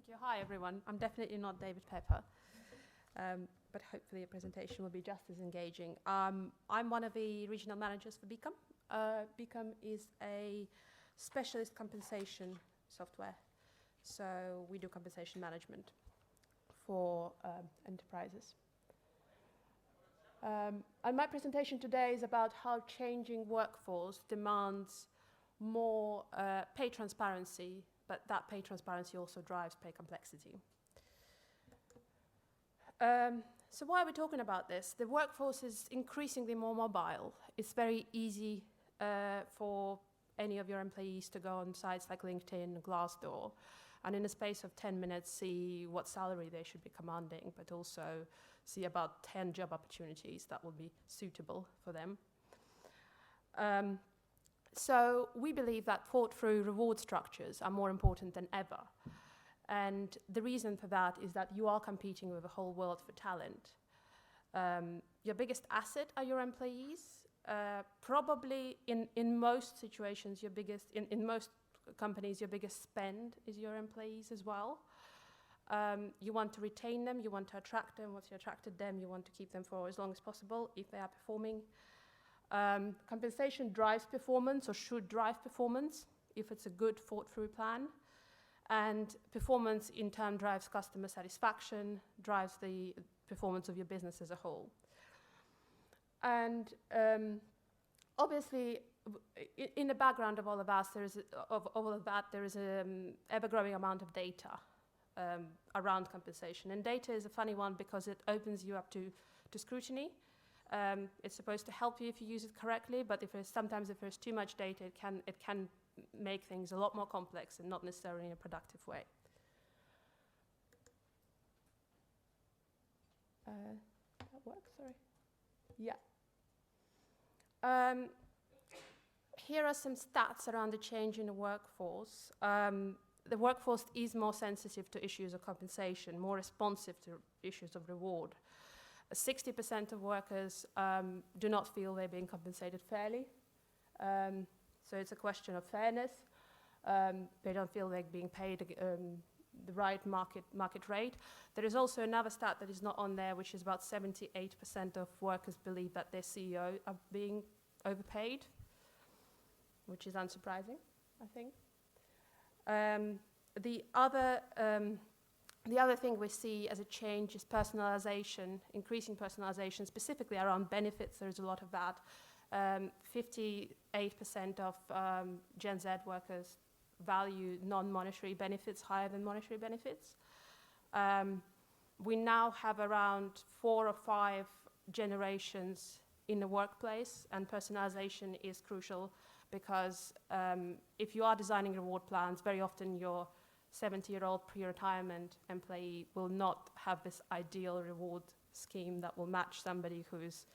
Thank you. Hi, everyone. I'm definitely not David Pepper, but hopefully the presentation will be just as engaging. I'm one of the regional managers for Beqom. Beqom is a specialist compensation software. So we do compensation management for enterprises. And my presentation today is about how changing workforce demands more pay transparency, but that pay transparency also drives pay complexity. So why are we talking about this? The workforce is increasingly more mobile. It's very easy for any of your employees to go on sites like LinkedIn, Glassdoor, and in a space of 10 minutes see what salary they should be commanding, but also see about 10 job opportunities that will be suitable for them. So we believe that thought-through reward structures are more important than ever. And the reason for that is that you are competing with the whole world for talent. Your biggest asset are your employees. Probably in most situations, in most companies, your biggest spend is your employees as well. You want to retain them, you want to attract them. Once you attracted them, you want to keep them for as long as possible if they are performing. Compensation drives performance, or should drive performance, if it's a good thought-through plan. And performance, in turn, drives customer satisfaction, drives the performance of your business as a whole. And obviously, in the background of all of that, there is an ever-growing amount of data around compensation. And data is a funny one because it opens you up to scrutiny. It's supposed to help you if you use it correctly, but sometimes if there's too much data, it can make things a lot more complex and not necessarily in a productive way. That works, sorry. Yeah. Here are some stats around the change in the workforce. The workforce is more sensitive to issues of compensation, more responsive to issues of reward. 60% of workers do not feel they're being compensated fairly. So it's a question of fairness. They don't feel they're being paid the right market rate. There is also another stat that is not on there, which is about 78% of workers believe that their CEO are being overpaid, which is unsurprising, I think. The other thing we see as a change is personalization, increasing personalization, specifically around benefits. There's a lot of that. 58% of Gen Z workers value non-monetary benefits higher than monetary benefits. We now have around 4 or 5 generations in the workplace, and personalization is crucial because if you are designing reward plans, very often your 70-year-old pre-retirement employee will not have this ideal reward scheme that will match somebody who is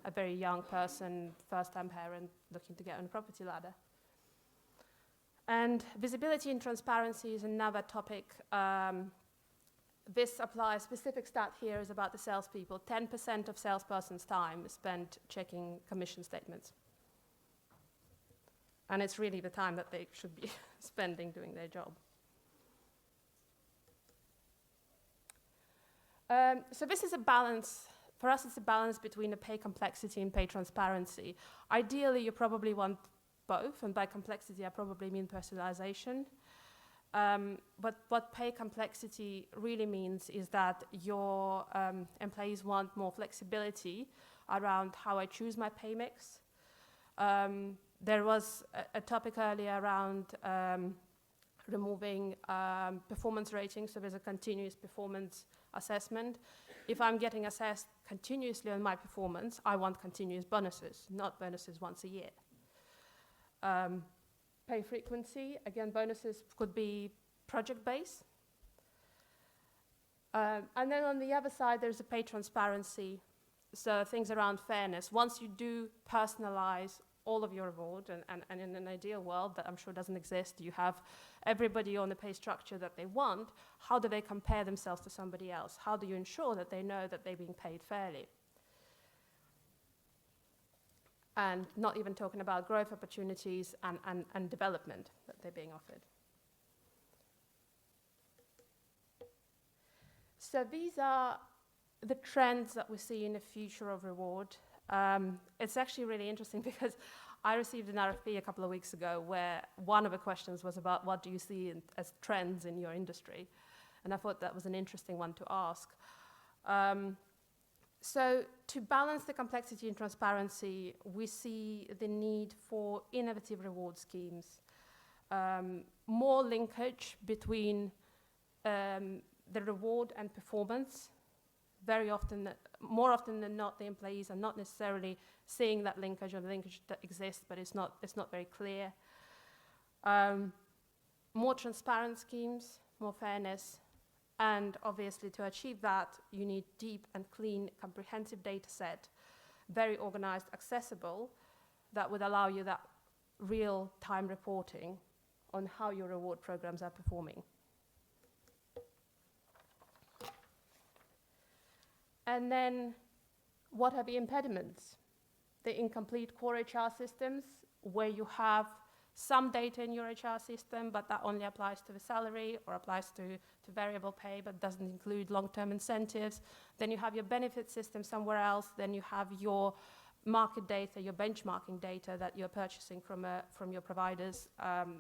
a very young person, first-time parent, looking to get on a property ladder. And visibility and transparency is another topic. This applies, specific stat here is about the salespeople. 10% of salesperson's time is spent checking commission statements. And it's really the time that they should be spending doing their job. So this is a balance. For us, it's a balance between the pay complexity and pay transparency. Ideally, you probably want both, and by complexity, I probably mean personalization. But what pay complexity really means is that your employees want more flexibility around how I choose my pay mix. There was a topic earlier around removing performance ratings, so there's a continuous performance assessment. If I'm getting assessed continuously on my performance, I want continuous bonuses, not bonuses once a year. Pay frequency, again, bonuses could be project-based. And then on the other side, there's a pay transparency, so things around fairness. Once you do personalize all of your reward, and in an ideal world that I'm sure doesn't exist, you have everybody on the pay structure that they want. How do they compare themselves to somebody else? How do you ensure that they know that they're being paid fairly? And not even talking about growth opportunities and development that they're being offered. So these are the trends that we see in the future of reward. It's actually really interesting because I received an RFP a couple of weeks ago where one of the questions was about what do you see as trends in your industry? And I thought that was an interesting one to ask. So to balance the complexity and transparency, we see the need for innovative reward schemes, more linkage between the reward and performance. Very often, more often than not, the employees are not necessarily seeing that linkage or the linkage that exists, but it's not very clear. More transparent schemes, more fairness, and obviously to achieve that, you need deep and clean, comprehensive data set, very organized, accessible, that would allow you that real-time reporting on how your reward programs are performing. And then, what are the impediments? The incomplete core HR systems, where you have some data in your HR system, but that only applies to the salary or applies to variable pay, but doesn't include long-term incentives. Then you have your benefit system somewhere else. Then you have your market data, your benchmarking data that you're purchasing from your providers,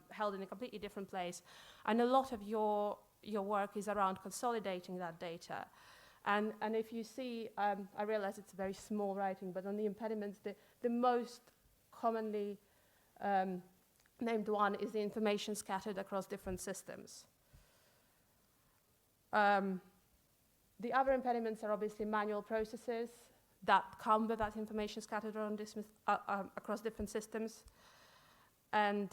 held in a completely different place. And a lot of your work is around consolidating that data. And if you see, I realize it's very small writing, but on the impediments, the most commonly named one is the information scattered across different systems. The other impediments are obviously manual processes that come with that information scattered around across different systems, and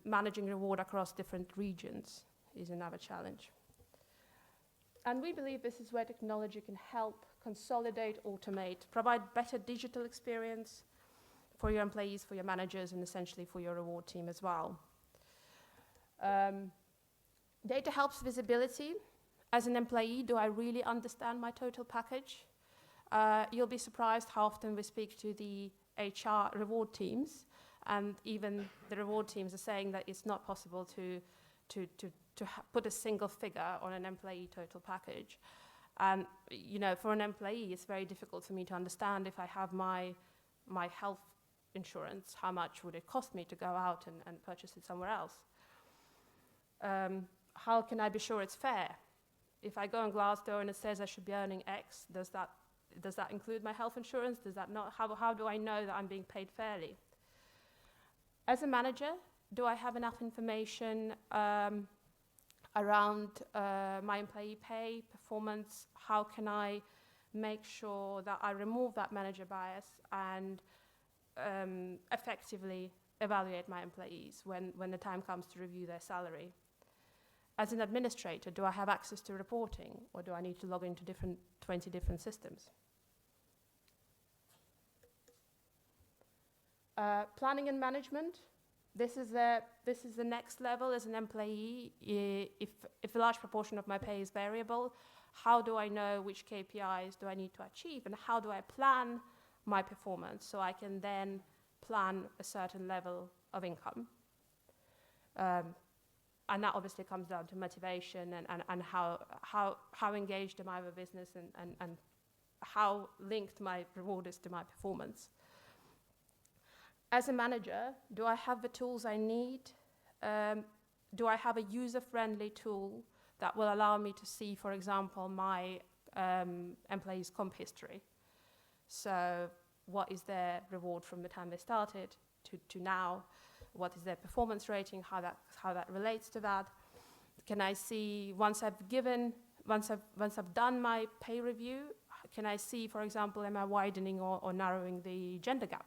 managing reward across different regions is another challenge. And we believe this is where technology can help consolidate, automate, provide better digital experience for your employees, for your managers, and essentially for your reward team as well. Data helps visibility. As an employee, do I really understand my total package? You'll be surprised how often we speak to the HR reward teams, and even the reward teams are saying that it's not possible to put a single figure on an employee total package. And for an employee, it's very difficult for me to understand if I have my health insurance, how much would it cost me to go out and purchase it somewhere else? How can I be sure it's fair? If I go on Glassdoor and it says I should be earning X, does that include my health insurance? Does that not? How do I know that I'm being paid fairly? As a manager, do I have enough information around my employee pay, performance? How can I make sure that I remove that manager bias and effectively evaluate my employees when the time comes to review their salary? As an administrator, do I have access to reporting, or do I need to log into 20 different systems? Planning and management. This is the next level as an employee. If a large proportion of my pay is variable, how do I know which KPIs do I need to achieve, and how do I plan my performance so I can then plan a certain level of income? And that obviously comes down to motivation and how engaged am I with business and how linked my reward is to my performance. As a manager, do I have the tools I need? Do I have a user-friendly tool that will allow me to see, for example, my employees' comp history? So what is their reward from the time they started to now? What is their performance rating? How that relates to that? Can I see once I've done my pay review? Can I see, for example, am I widening or narrowing the gender gap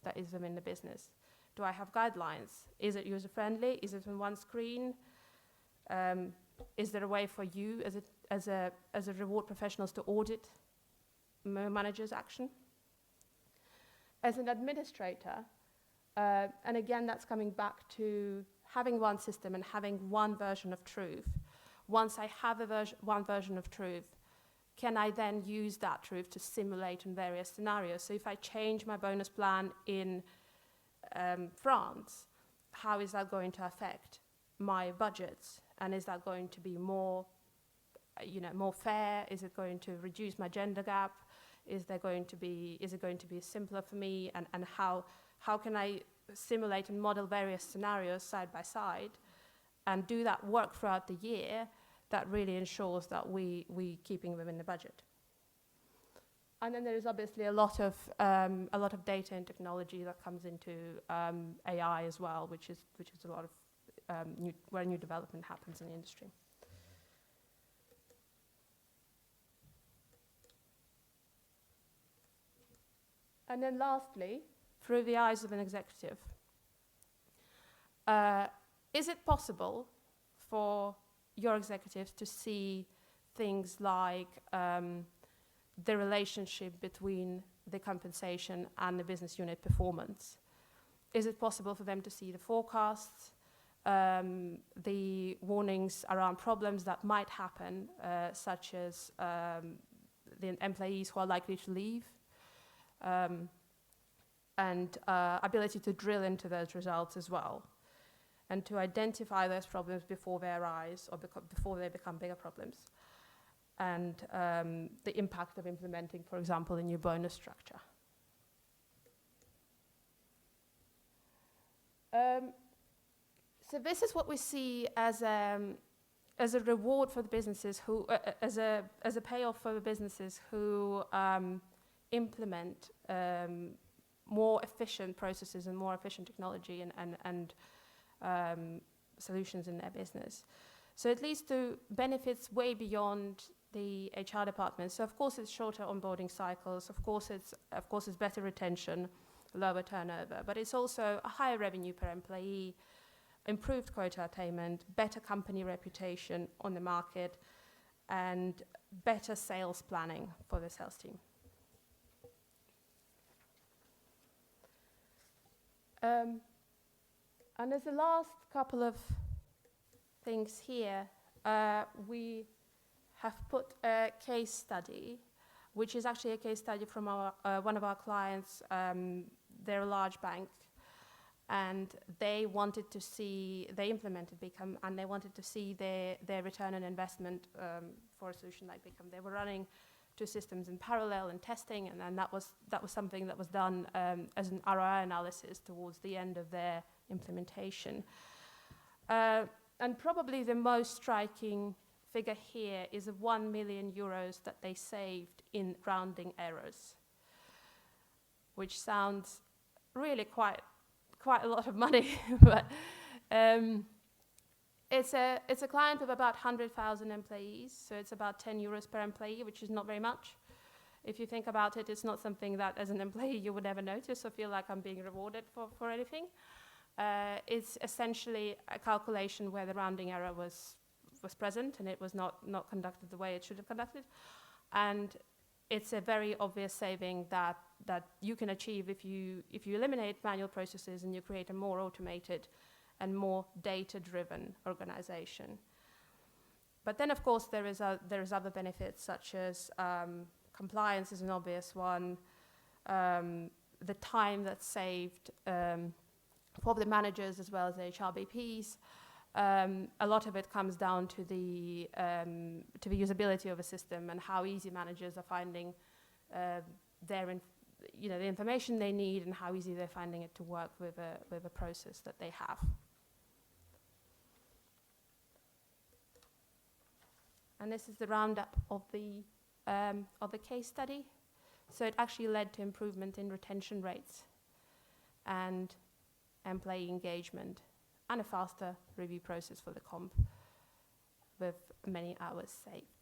that is within the business? Do I have guidelines? Is it user friendly? Is it on one screen? Is there a way for you as a reward professionals to audit managers' action? As an administrator. And again, that's coming back to having one system and having one version of truth. Once I have one version of truth, can I then use that truth to simulate in various scenarios? So if I change my bonus plan in France, how is that going to affect my budgets? And is that going to be more more fair? Is it going to reduce my gender gap? Is it going to be simpler for me? And how can I simulate and model various scenarios side by side and do that work throughout the year that really ensures that we keeping within the budget? And then there is obviously a lot of data and technology that comes into AI as well, which is a lot of where new development happens in the industry. And then lastly, through the eyes of an executive, is it possible for your executives to see things like the relationship between the compensation and the business unit performance? Is it possible for them to see the forecasts, the warnings around problems that might happen, such as the employees who are likely to leave, and ability to drill into those results as well, and to identify those problems before they arise or before they become bigger problems, and the impact of implementing, for example, a new bonus structure. So this is what we see as a reward for the businesses who, as a payoff for the businesses who implement more efficient processes and more efficient technology and solutions in their business. So it leads to benefits way beyond the HR department. So of course it's shorter onboarding cycles. Of course it's better retention, lower turnover, but it's also a higher revenue per employee, improved quota attainment, better company reputation on the market, and better sales planning for the sales team. And as the last couple of things here, we have put a case study, which is actually a case study from one of our clients. They're a large bank, and they implemented Beqom, and they wanted to see their return on investment for a solution like Beqom. They were running two systems in parallel and testing, and then that was something that was done as an ROI analysis towards the end of their implementation. And probably the most striking figure here is of 1 million euros that they saved in rounding errors, which sounds really quite a lot of money, but it's a client of about 100,000 employees, so it's about 10 euros per employee, which is not very much. If you think about it, it's not something that as an employee you would ever notice or feel like I'm being rewarded for anything. It's essentially a calculation where the rounding error was present and it was not conducted the way it should have conducted. And it's a very obvious saving that you can achieve if you eliminate manual processes and you create a more automated and more data-driven organization. But then, of course, there is other benefits, such as compliance is an obvious one, the time that's saved for the managers as well as the HRBPs. A lot of it comes down to the usability of a system and how easy managers are finding the information they need and how easy they're finding it to work with a process that they have. And this is the roundup of the case study. So it actually led to improvement in retention rates and employee engagement and a faster review process for the comp with many hours saved.